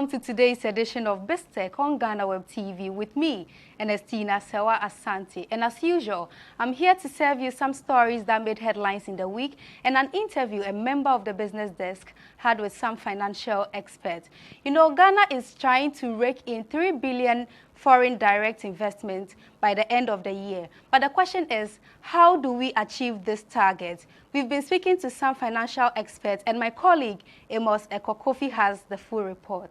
to today's edition of BizTech on Ghana Web TV with me, Ernestina Sewa Asante. And as usual, I'm here to serve you some stories that made headlines in the week and an interview a member of the business desk had with some financial experts. You know, Ghana is trying to rake in 3 billion foreign direct investment by the end of the year. But the question is, how do we achieve this target? We've been speaking to some financial experts, and my colleague Amos Ekokofi has the full report.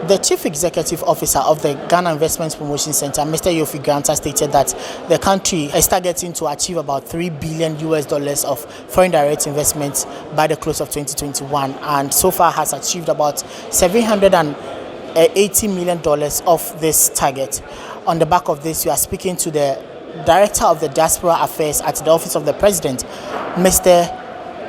The Chief Executive Officer of the Ghana Investment Promotion Center, Mr. Yofi Granta, stated that the country is targeting to achieve about $3 billion of foreign direct investments by the close of 2021, and so far has achieved about $780 million of this target. On the back of this, we are speaking to the Director of the Diaspora Affairs at the Office of the President, Mr.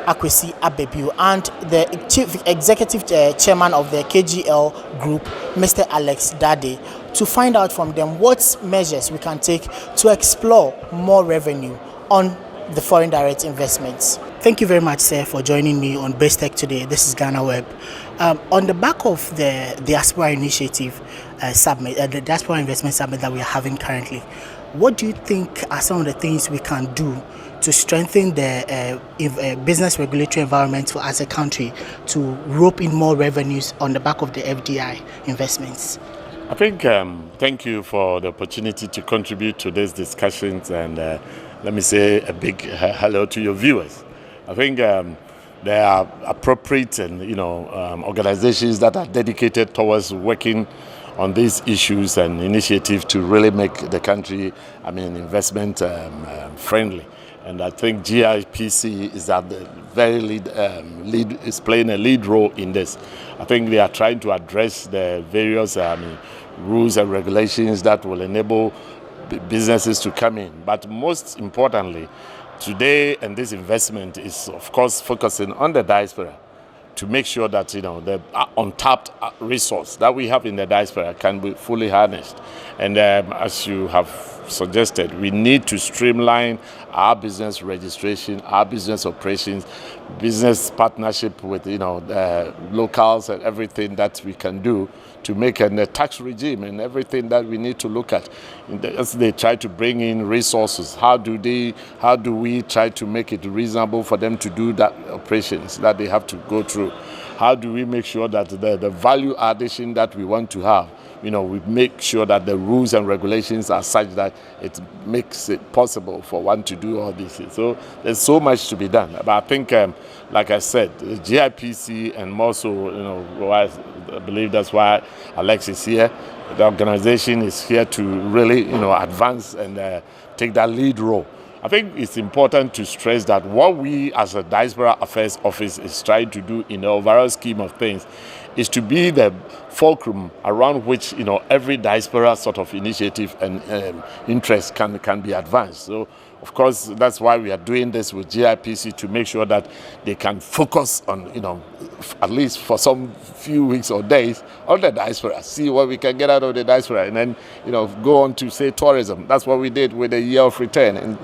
Akwesi Abebu, and the Chief Executive Chairman of the KGL Group, Mr. Alex Dade, to find out from them what measures we can take to explore more revenue on the foreign direct investments. Thank you very much, sir, for joining me on BizTech today. This is Ghana Web. On the back of the Diaspora Initiative Summit, the Diaspora Investment Summit that we are having currently, what do you think are some of the things we can do to strengthen the business regulatory environment for as a country to rope in more revenues on the back of the FDI investments? I think, thank you for the opportunity to contribute to these discussions, and let me say a big hello to your viewers. I think there are appropriate and organizations that are dedicated towards working on these issues and initiatives to really make the country, investment friendly. And I think GIPC is at the very lead is playing a lead role in this. I think they are trying to address the various rules and regulations that will enable businesses to come in. But most importantly, today, and this investment is of course focusing on the diaspora to make sure that the untapped resource that we have in the diaspora can be fully harnessed. And as you have suggested, we need to streamline our business registration, our business operations, business partnership with locals, and everything that we can do to make the tax regime and everything that we need to look at. As they try to bring in resources, how do we try to make it reasonable for them to do that operations that they have to go through? How do we make sure that the value addition that we want to have, we make sure that the rules and regulations are such that it makes it possible for one to do all this. So there's so much to be done. But I think, like I said, the GIPC, and more so, I believe that's why Alex is here. The organization is here to really, advance and take that lead role. I think it's important to stress that what we as a Diaspora Affairs Office is trying to do in the overall scheme of things is to be the fulcrum around which every diaspora sort of initiative and interest can be advanced. So of course that's why we are doing this with GIPC, to make sure that they can focus on at least for some few weeks or days on the diaspora, see what we can get out of the diaspora, and then go on to say tourism. That's what we did with the year of return, and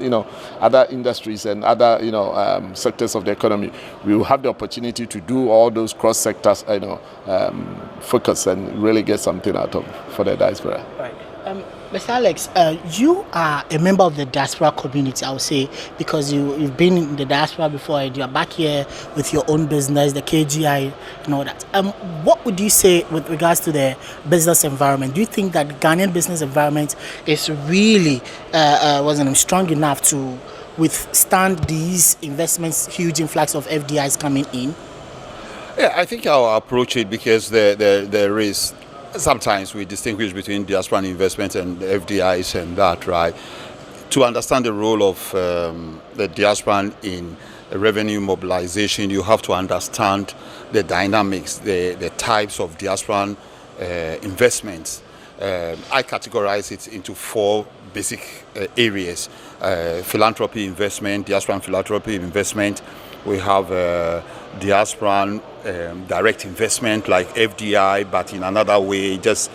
other industries and other sectors of the economy. We will have the opportunity to do all those cross sectors focus and really get something out of for the diaspora. Right. Mr. Alex, you are a member of the diaspora community, I would say, because you've been in the diaspora before and you are back here with your own business, the KGI and all that. What would you say with regards to the business environment? Do you think that Ghanaian business environment is really strong enough to withstand these investments, huge influx of FDIs coming in? Yeah, I think I'll approach it because there is, sometimes we distinguish between diaspora investment and FDIs and that, right? To understand the role of the diaspora in revenue mobilization, you have to understand the dynamics, the types of diaspora investments. I categorize it into 4 basic areas: philanthropy investment, diaspora philanthropy investment. We have diaspora direct investment like FDI, but in another way, just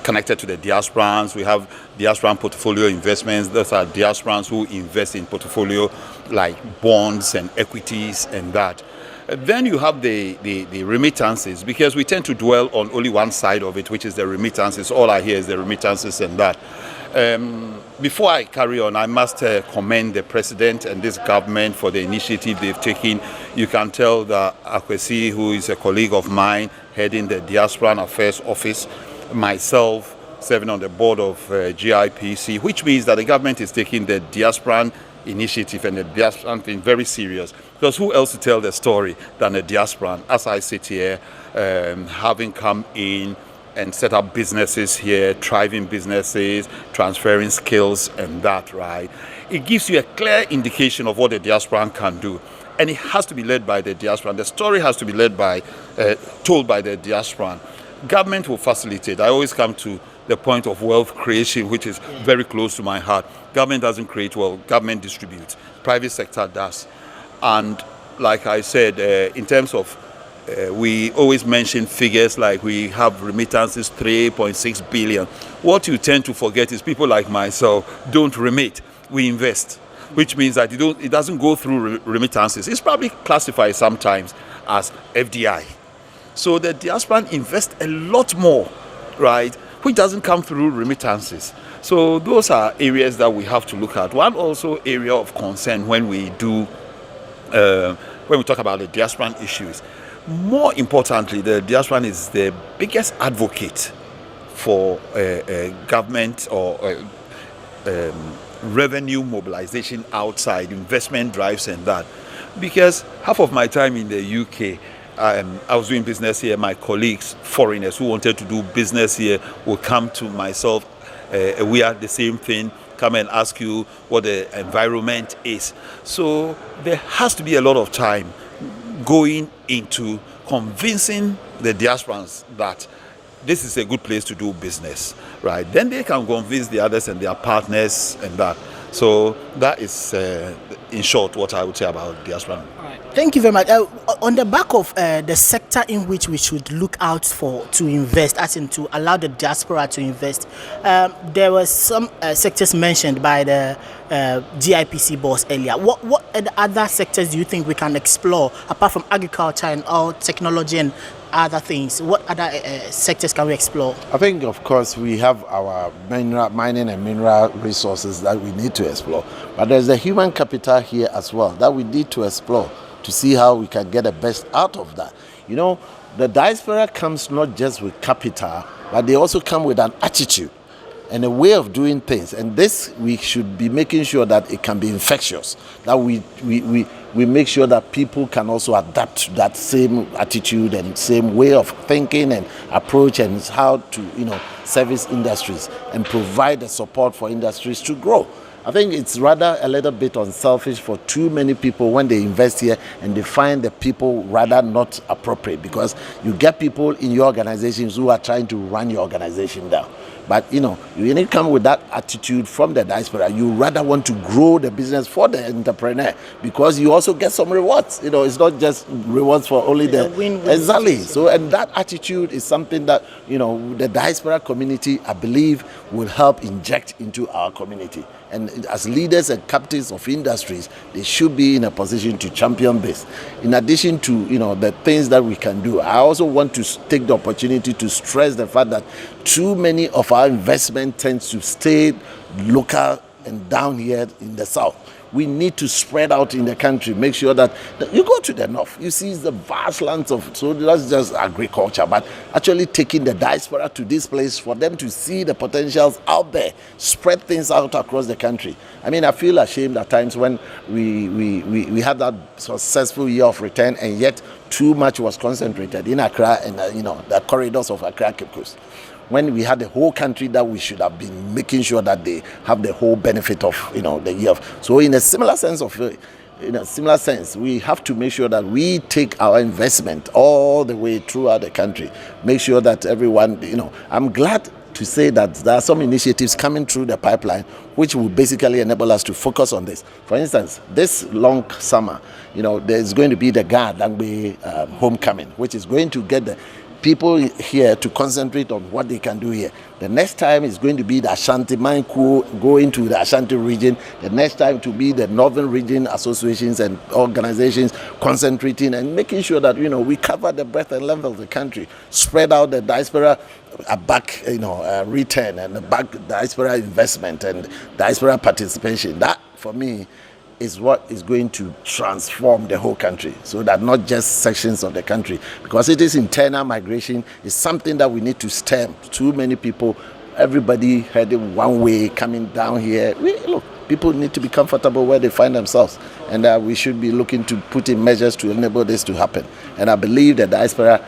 connected to the diasporans. We have diaspora portfolio investments. Those are diasporans who invest in portfolio like bonds and equities and that. Then you have the remittances, because we tend to dwell on only one side of it, which is the remittances. All I hear is the remittances and that. Before I carry on, I must commend the president and this government for the initiative they've taken. You can tell that Akwesi, who is a colleague of mine, heading the Diaspora Affairs Office, myself serving on the board of GIPC, which means that the government is taking the diaspora initiative and the diaspora thing very serious. Because who else to tell the story than the diaspora? As I sit here, having come in and set up businesses here, thriving businesses, transferring skills and that, right? It gives you a clear indication of what the diaspora can do. And it has to be led by the diaspora. The story has to be led by, told by the diaspora. Government will facilitate. I always come to the point of wealth creation, which is very close to my heart. Government doesn't create wealth, government distributes. Private sector does. And like I said, in terms of, we always mention figures like we have remittances 3.6 billion. What you tend to forget is people like myself don't remit, we invest, which means that it doesn't go through remittances. It's probably classified sometimes as FDI. So the diaspora invest a lot more, right, which doesn't come through remittances. So those are areas that we have to look at. One also area of concern when we do, when we talk about the diaspora issues, more importantly, the diaspora is the biggest advocate for government or revenue mobilization outside, investment drives and that. Because half of my time in the UK, I was doing business here. My colleagues, foreigners who wanted to do business here, will come to myself. We are the same thing. Come and ask you what the environment is. So there has to be a lot of time going into convincing the diasporans that this is a good place to do business, right? Then they can convince the others and their partners and that. So that is, in short, what I would say about diaspora. Thank you very much. On the back of the sector in which we should look out for to invest, as in to allow the diaspora to invest, there were some sectors mentioned by the GIPC boss earlier. What other sectors do you think we can explore apart from agriculture and all technology and other things? What other sectors can we explore? I think, of course, we have our mining and mineral resources that we need to explore. But there's the human capital here as well that we need to explore to see how we can get the best out of that. You know, the diaspora comes not just with capital, but they also come with an attitude and a way of doing things. And this, we should be making sure that it can be infectious, that we make sure that people can also adapt to that same attitude and same way of thinking and approach and how to, you know, service industries and provide the support for industries to grow. I think it's rather a little bit unselfish for too many people when they invest here and they find the people rather not appropriate, because you get people in your organizations who are trying to run your organization down. But, you know, you need to come with that attitude from the diaspora. You rather want to grow the business for the entrepreneur, because you also get some rewards. You know, it's not just rewards for only the win-win. Exactly. So, and that attitude is something that, you know, the diaspora community, I believe, will help inject into our community. And as leaders and captains of industries, they should be in a position to champion this. In addition to, you know, the things that we can do, I also want to take the opportunity to stress the fact that too many of our investment tends to stay local and down here in the south. We need to spread out in the country, make sure that you go to the north, you see the vast lands of, so that's just agriculture, but actually taking the diaspora to this place for them to see the potentials out there, spread things out across the country. I mean, I feel ashamed at times when we had that successful year of return, and yet too much was concentrated in Accra and, you know, the corridors of Accra Cape Coast, when we had the whole country that we should have been making sure that they have the whole benefit of, you know, the year. So in a similar sense of in a similar sense, we have to make sure that we take our investment all the way throughout the country. Make sure that everyone, I'm glad to say that there are some initiatives coming through the pipeline which will basically enable us to focus on this. For instance, this long summer, there's going to be the Langbe homecoming, which is going to get the people here to concentrate on what they can do here. The next time is going to be the Ashanti Manku going to the Ashanti region. The next time to be the Northern Region associations and organizations concentrating and making sure that we cover the breadth and length of the country, spread out the diaspora back return and the back diaspora investment and diaspora participation. That for me is what is going to transform the whole country, so that not just sections of the country, because it is internal migration is something that we need to stem. Too many people, everybody heading one way coming down here. People need to be comfortable where they find themselves, and we should be looking to put in measures to enable this to happen. And I believe that diaspora,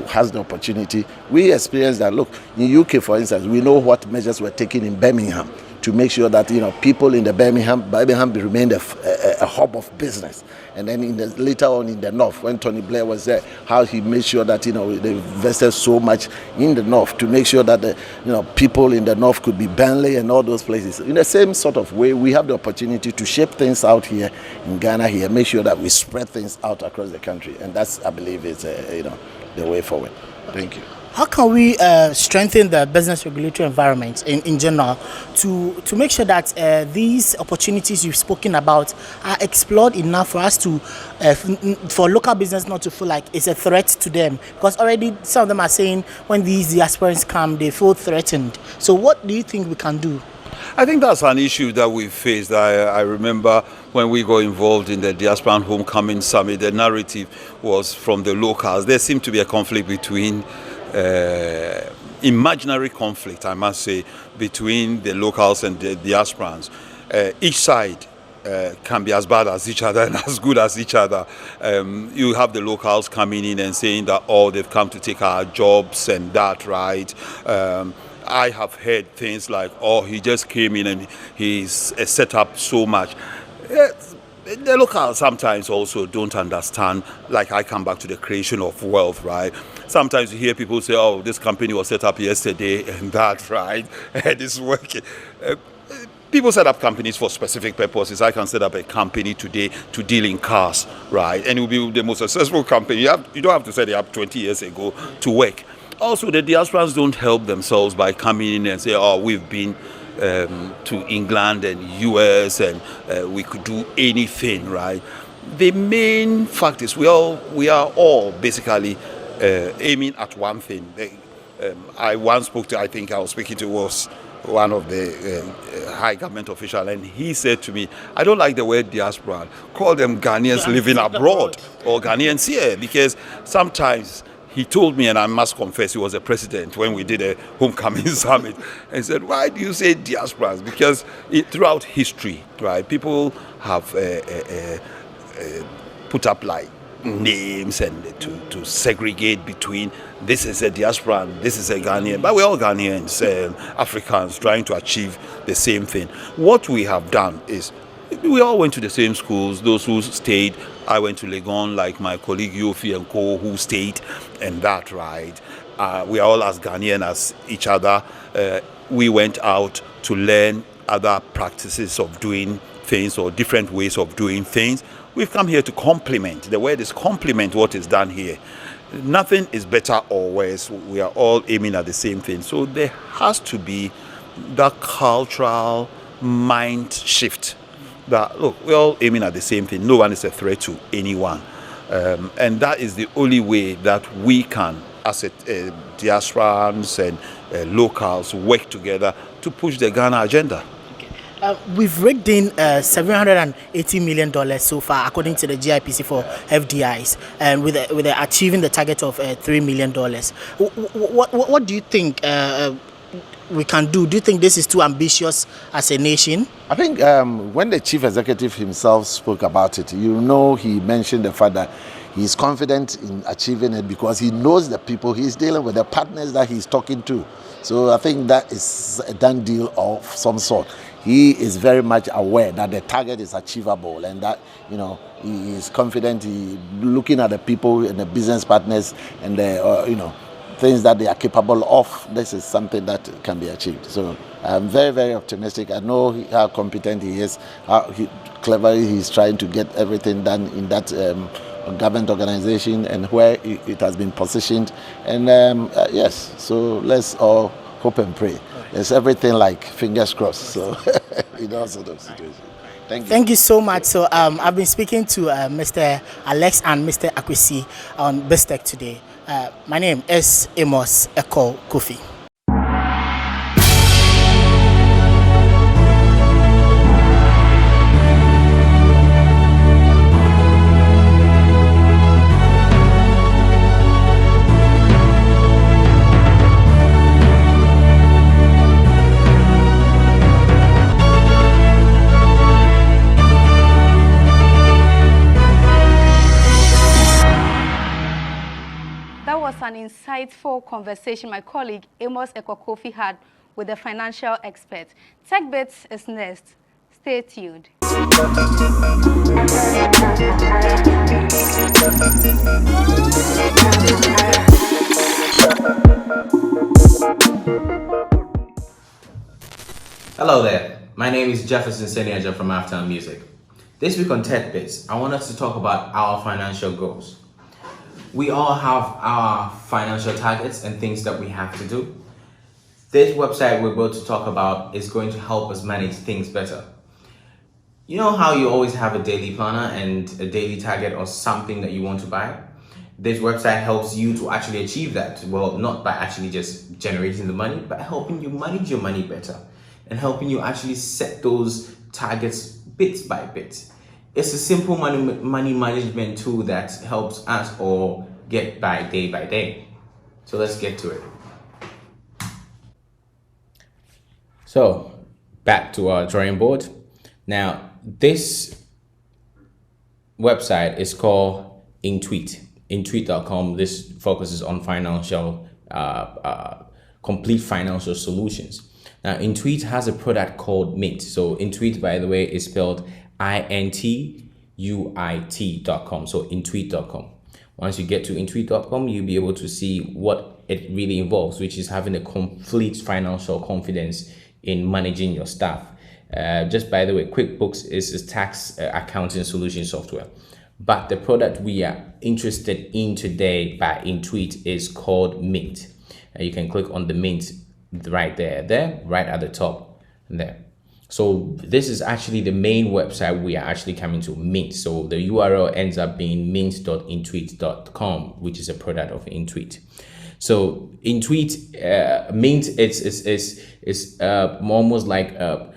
has the opportunity. We experience that. Look, in UK, for instance, we know what measures were taken in Birmingham to make sure that people in the Birmingham remained a hub of business. And then later on in the north, when Tony Blair was there, how he made sure that they invested so much in the north to make sure that people in the north could be Burnley and all those places. In the same sort of way, we have the opportunity to shape things out here in Ghana here, make sure that we spread things out across the country, and that's, I believe, is the way forward. Thank you. How can we strengthen the business regulatory environment in general to make sure that these opportunities you've spoken about are explored enough for us to, for local business not to feel like it's a threat to them? Because already some of them are saying when these diasporans come, they feel threatened. So what do you think we can do? I think that's an issue that we faced. I remember when we got involved in the Diaspora Homecoming Summit, the narrative was from the locals. There seemed to be a conflict between imaginary conflict, I must say, between the locals and the diasporans. Each side can be as bad as each other and as good as each other. You have the locals coming in and saying that, they've come to take our jobs and that, right? I have heard things like, he just came in and he's set up so much. The locals sometimes also don't understand, like I come back to the creation of wealth, right? Sometimes you hear people say, this company was set up yesterday and that, right? And it's working. People set up companies for specific purposes. I can set up a company today to deal in cars, right? And it will be the most successful company. You don't have to set it up 20 years ago to work. Also, the diasporans don't help themselves by coming in and say, we've been to England and US and we could do anything, right? The main fact is we are all basically aiming at one thing. I once spoke to, I think I was speaking to was one of the high government officials, and he said to me, I don't like the word diaspora. Call them Ghanaians living abroad or Ghanaians here, because sometimes he told me, and I must confess, he was a president when we did a homecoming summit, and said, why do you say diasporas? Because throughout history, right, people have put up like names and to segregate between this is a diaspora and this is a Ghanaian. But we're all Ghanaians, Africans, trying to achieve the same thing. What we have done is we all went to the same schools. Those who stayed, I went to Legon, like my colleague Yofi and Co, who stayed, and that, right? We are all as Ghanaian as each other. We went out to learn other practices of doing things or different ways of doing things. We've come here to complement. The word is complement what is done here. Nothing is better or worse. We are all aiming at the same thing. So there has to be that cultural mind shift that, look, we're all aiming at the same thing. No one is a threat to anyone. And that is the only way that we can, as diasporans and locals, work together to push the Ghana agenda. We've raked in $780 million so far, according to the GIPC for FDIs, and with achieving the target of $3 million. What do you think we can do? Do you think this is too ambitious as a nation? I think when the chief executive himself spoke about it, he mentioned the fact that he's confident in achieving it because he knows the people he's dealing with, the partners that he's talking to. So I think that is a done deal of some sort. he is very much aware that the target is achievable, and that, you know, he is confident. He looking at the people and the business partners and the you know, things that they are capable of. This is something that can be achieved. So I'm very, very optimistic. I know how competent he is, how cleverly he's trying to get everything done in that government organization and where it has been positioned. And yes, so let's all hope and pray. There's everything like fingers crossed. So in all sort of situations. Thank you. Thank you so much. So I've been speaking to Mr. Alex and Mr. Akwesi on BizTech today. My name is Amos Eko Kofi. That was an insightful conversation my colleague Amos Ekokofi had with the financial expert. Tech Bits is next. Stay tuned. Hello there, my name is Jefferson Seniaja from Afternoon Music. This week on Tech Bits, I want us to talk about our financial goals. We all have our financial targets and things that we have to do. This website we're about to talk about is going to help us manage things better. You know how you always have a daily planner and a daily target or something that you want to buy? This website helps you to actually achieve that. Well, not by actually just generating the money, but helping you manage your money better and helping you actually set those targets bit by bit. It's a simple money management tool that helps us all get by day. So let's get to it. So back to our drawing board. Now this website is called Intweet. Intweet.com. This focuses on financial, complete financial solutions. Now Intweet has a product called Mint. So Intweet, by the way, is spelled INTUIT.com. So Intweet.com. Once you get to Intweet.com, you'll be able to see what it really involves, which is having a complete financial confidence in managing your staff. Just by the way, QuickBooks is a tax accounting solution software. But the product we are interested in today by Intweet is called Mint. You can click on the Mint right there, right at the top there. So this is actually the main website we are actually coming to, Mint. So the URL ends up being mint.intweet.com, which is a product of Intweet. So Intweet, Mint, it's almost like a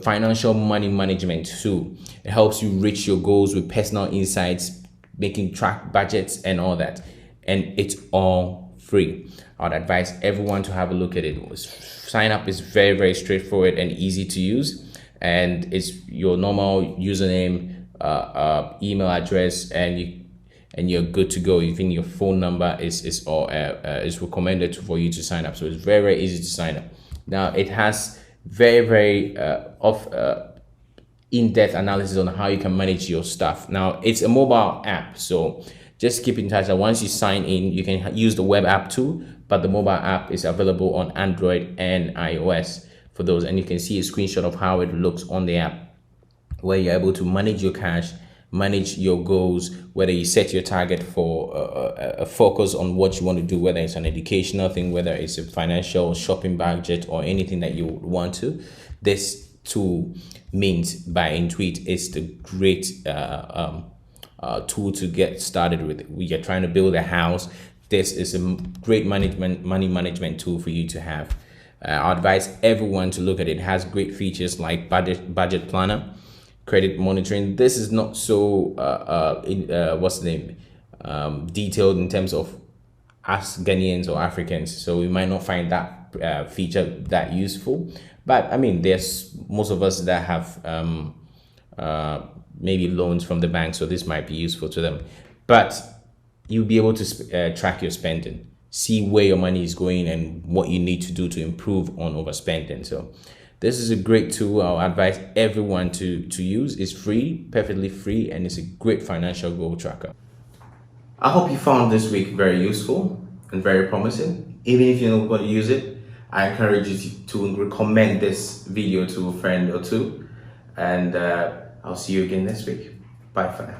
financial money management tool. It helps you reach your goals with personal insights, making track budgets and all that. And it's all free. I'd advise everyone to have a look at it. Sign up is very, very straightforward and easy to use. And it's your normal username, email address, and you're good to go. Even your phone number is recommended for you to sign up. So it's very, very easy to sign up. Now it has very, very in-depth analysis on how you can manage your stuff. Now it's a mobile app, so just keep in touch that once you sign in, you can use the web app too, but the mobile app is available on Android and iOS for those. And you can see a screenshot of how it looks on the app, where you're able to manage your cash, manage your goals, whether you set your target for a focus on what you want to do, whether it's an educational thing, whether it's a financial shopping budget or anything that you want to. This tool, Mint by Intweet, is the great tool to get started with. We are trying to build a house. This is a great money management tool for you to have. I advise everyone to look at it. It has great features like budget planner, credit monitoring. This is not so detailed in terms of us Ghanaians or Africans, so we might not find that feature that useful. But I mean, there's most of us that have maybe loans from the bank, so this might be useful to them. But you'll be able to track your spending, see where your money is going and what you need to do to improve on overspending. So This is a great tool I'll advise everyone to use. It's free, perfectly free, and it's a great financial goal tracker. I hope you found this week very useful and very promising. Even if you're not going to use it, I encourage you to recommend this video to a friend or two. And I'll see you again next week. Bye for now.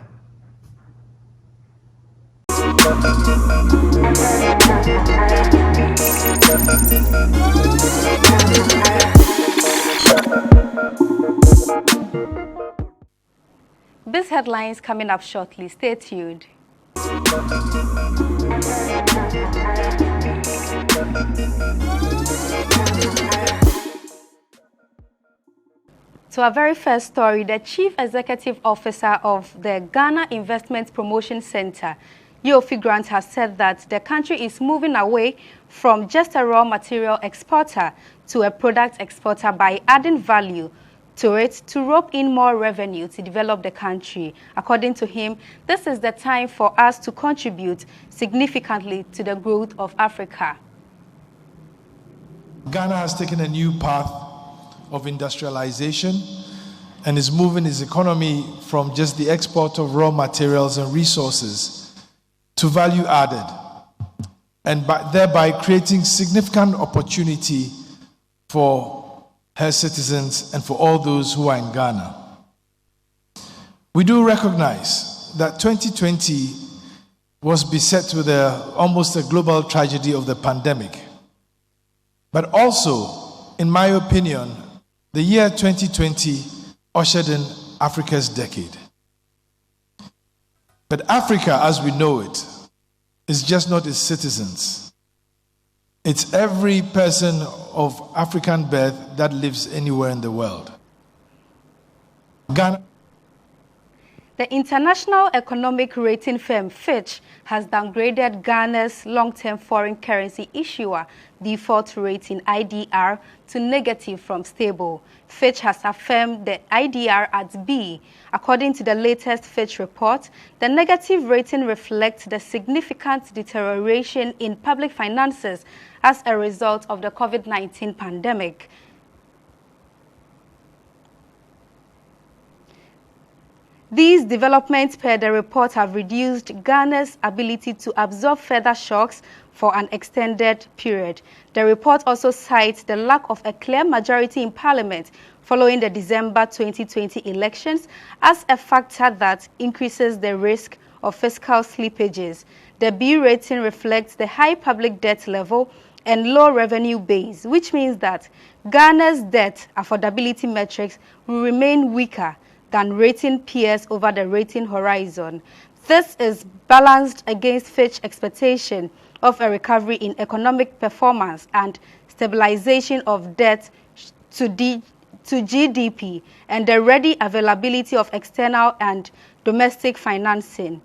Biz headlines coming up shortly. Stay tuned. To our very first story, the Chief Executive Officer of the Ghana Investment Promotion Center, Yofi Grant, has said that the country is moving away from just a raw material exporter to a product exporter by adding value to it to rope in more revenue to develop the country. According to him, this is the time for us to contribute significantly to the growth of Africa. Ghana has taken a new path of industrialization and is moving its economy from just the export of raw materials and resources to value added, and thereby creating significant opportunity for her citizens and for all those who are in Ghana. We do recognize that 2020 was beset with almost a global tragedy of the pandemic. But also, in my opinion, the year 2020 ushered in Africa's decade. But Africa, as we know it, is just not its citizens. It's every person of African birth that lives anywhere in the world. Ghana. The international economic rating firm Fitch has downgraded Ghana's long-term foreign currency issuer default rating IDR to negative from stable. Fitch has affirmed the IDR at B. According to the latest Fitch report, the negative rating reflects the significant deterioration in public finances as a result of the COVID-19 pandemic. These developments, per the report, have reduced Ghana's ability to absorb further shocks for an extended period. The report also cites the lack of a clear majority in Parliament following the December 2020 elections as a factor that increases the risk of fiscal slippages. The B rating reflects the high public debt level and low revenue base, which means that Ghana's debt affordability metrics will remain weaker than rating peers over the rating horizon. This is balanced against Fitch expectation of a recovery in economic performance and stabilization of debt to GDP and the ready availability of external and domestic financing.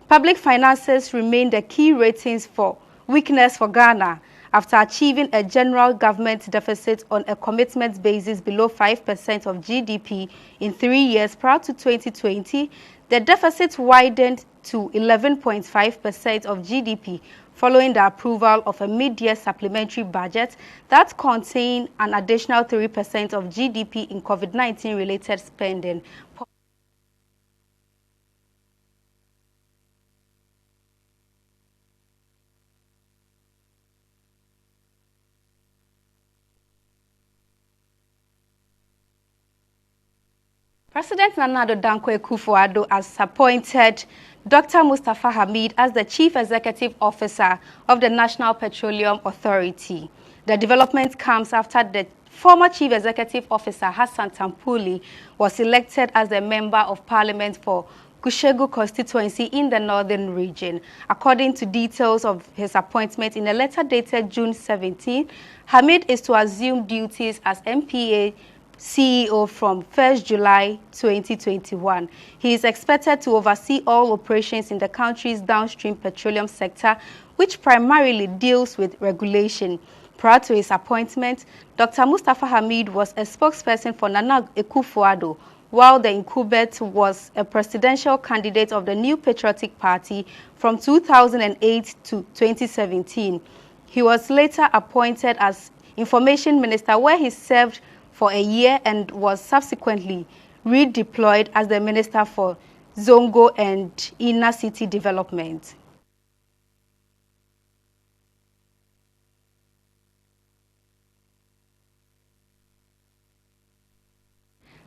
Public finances remain the key ratings for weakness for Ghana after achieving a general government deficit on a commitment basis below 5% of GDP in 3 years prior to 2020. The deficit widened to 11.5% of GDP following the approval of a mid-year supplementary budget that contained an additional 3% of GDP in COVID-19 related spending. President Nana Addo Dankwa Akufo-Addo has appointed Dr. Mustafa Hamid as the Chief Executive Officer of the National Petroleum Authority. The development comes after the former Chief Executive Officer Hassan Tampuli was elected as a Member of Parliament for Kushegu constituency in the northern region. According to details of his appointment in a letter dated June 17, Hamid is to assume duties as MPA CEO from 1st July 2021. He is expected to oversee all operations in the country's downstream petroleum sector, which primarily deals with regulation. Prior to his appointment, Dr. Mustafa Hamid was a spokesperson for Nana Akufo-Addo, while the incumbent was a presidential candidate of the New Patriotic Party from 2008 to 2017. He was later appointed as Information Minister, where he served for a year and was subsequently redeployed as the Minister for Zongo and Inner City Development.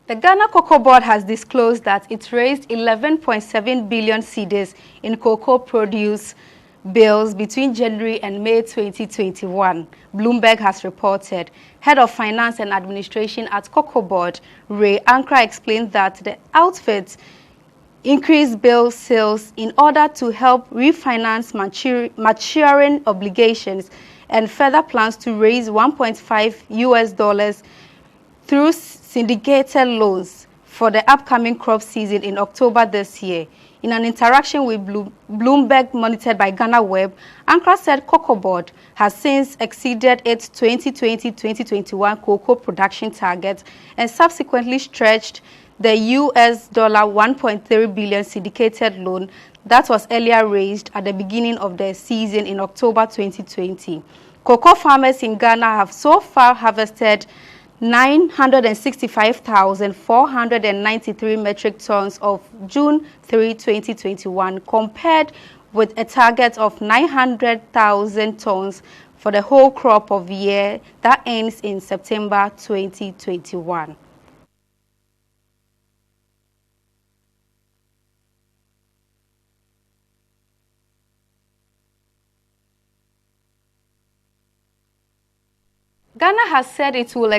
The Ghana Cocoa Board has disclosed that it raised 11.7 billion cedis in cocoa produce bills between January and May 2021. Bloomberg has reported. Head of Finance and Administration at Cocoa Board, Ray Ankra, explained that the outfit increased bill sales in order to help refinance maturing obligations and further plans to raise $1.5 through syndicated loans for the upcoming crop season in October this year. In an interaction with Bloomberg, monitored by Ghana Web, Ankra said Cocoa Board has since exceeded its 2020-2021 cocoa production target and subsequently stretched the US $1.3 billion syndicated loan that was earlier raised at the beginning of the season in October 2020. Cocoa farmers in Ghana have so far harvested 965,493 metric tons of June 3, 2021, compared with a target of 900,000 tons for the whole crop of year that ends in September 2021. Ghana has said it will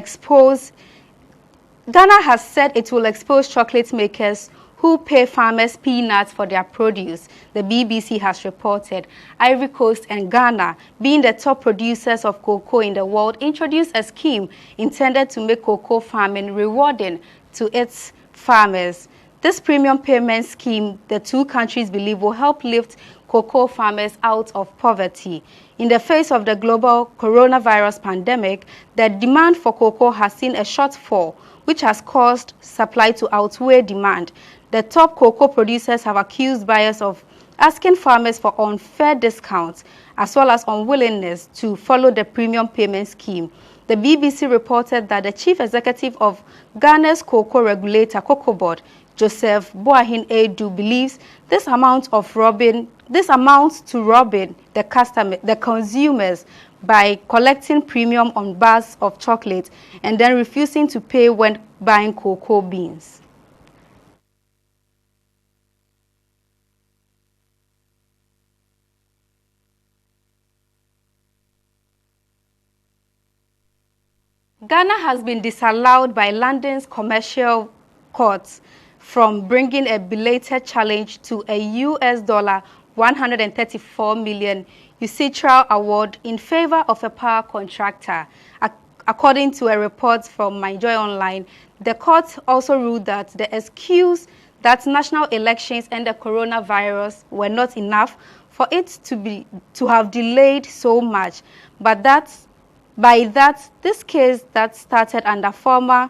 expose chocolate makers who pay farmers peanuts for their produce, the BBC has reported. Ivory Coast and Ghana, being the top producers of cocoa in the world, introduced a scheme intended to make cocoa farming rewarding to its farmers. This premium payment scheme, the two countries believe, will help lift cocoa farmers out of poverty. In the face of the global coronavirus pandemic, the demand for cocoa has seen a shortfall, which has caused supply to outweigh demand. The top cocoa producers have accused buyers of asking farmers for unfair discounts, as well as unwillingness to follow the premium payment scheme. The BBC reported that the chief executive of Ghana's cocoa regulator, Cocoa Board, Joseph Boahin Edu, believes this amounts to robbing the consumers by collecting premium on bars of chocolate and then refusing to pay when buying cocoa beans. Ghana has been disallowed by London's commercial courts from bringing a belated challenge to a US $134 million UCITRAL award in favor of a power contractor. According to a report from MyJoy Online, the court also ruled that the excuse that national elections and the coronavirus were not enough for it to have delayed so much, but this case that started under former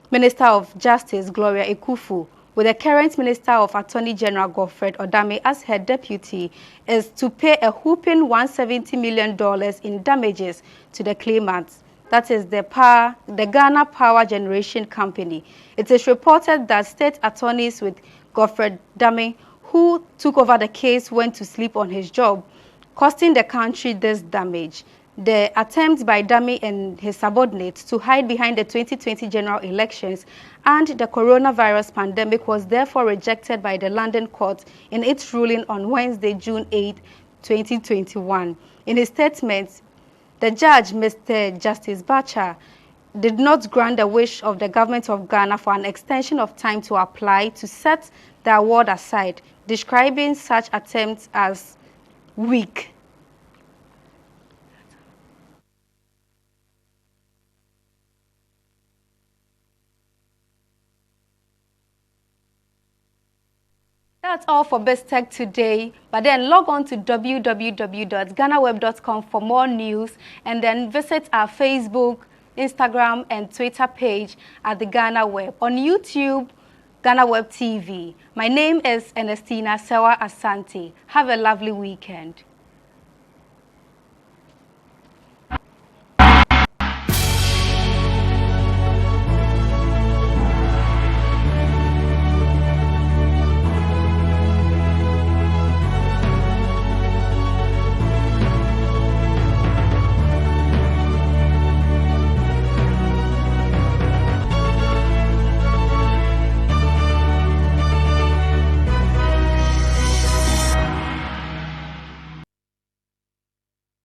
Minister of Justice Gloria Ekufu, with the current Minister of Attorney General Godfred Odame as her deputy, is to pay a whopping $170 million in damages to the claimants. That is the Ghana Power Generation Company. It is reported that state attorneys with Godfred Odame, who took over the case, went to sleep on his job, costing the country this damage. The attempt by Odame and his subordinates to hide behind the 2020 general elections and the coronavirus pandemic was therefore rejected by the London court in its ruling on Wednesday, June 8, 2021. In his statement, the judge, Mr. Justice Bacha, did not grant the wish of the government of Ghana for an extension of time to apply to set the award aside, describing such attempts as weak. That's all for BizTech today, but then log on to www.ghanaweb.com for more news and then visit our Facebook, Instagram and Twitter page at the Ghana Web. On YouTube, Ghana Web TV. My name is Ernestina Sewa Asante. Have a lovely weekend.